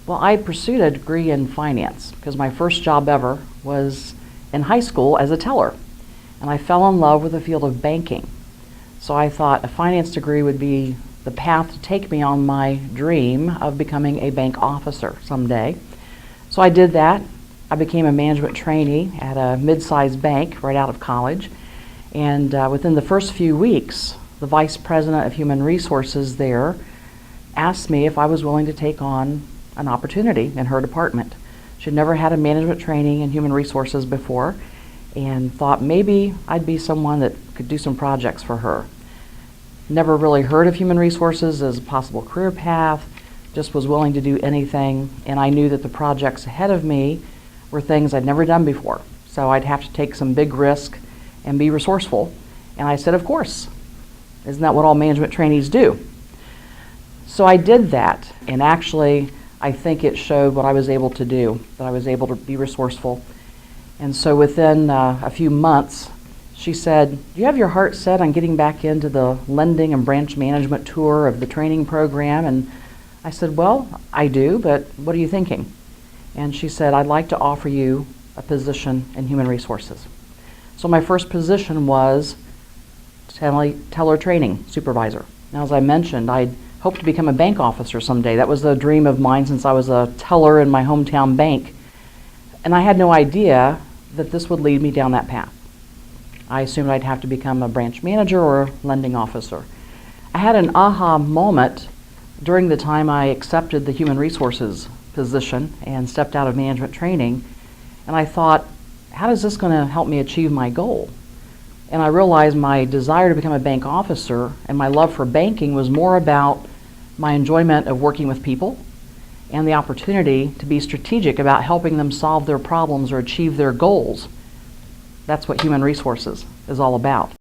Well, I pursued a degree in finance because my first job ever was in high school as a teller. And I fell in love with the field of banking. So I thought a finance degree would be the path to take me on my dream of becoming a bank officer someday. So I did that. I became a management trainee at a mid-sized bank right out of college. And within the first few weeks, the vice president of human resources there asked me if I was willing to take on an opportunity in her department. She'd never had a management training in human resources before and thought maybe I'd be someone that could do some projects for her. Never really heard of human resources as a possible career path, just was willing to do anything, and I knew that the projects ahead of me were things I'd never done before. So I'd have to take some big risk and be resourceful. And I said, of course. Isn't that what all management trainees do? So I did that, and actually I think it showed what I was able to do, that I was able to be resourceful. And so within a few months, she said, do you have your heart set on getting back into the lending and branch management tour of the training program? And I said, well, I do, but what are you thinking? And she said, I'd like to offer you a position in human resources. So my first position was Teller Training Supervisor. Now, as I mentioned, I'd hoped to become a bank officer someday. That was a dream of mine since I was a teller in my hometown bank. And I had no idea that this would lead me down that path. I assumed I'd have to become a branch manager or a lending officer. I had an aha moment during the time I accepted the human resources position and stepped out of management training, and I thought, how is this going to help me achieve my goal? And I realized my desire to become a bank officer and my love for banking was more about my enjoyment of working with people and the opportunity to be strategic about helping them solve their problems or achieve their goals. That's what human resources is all about.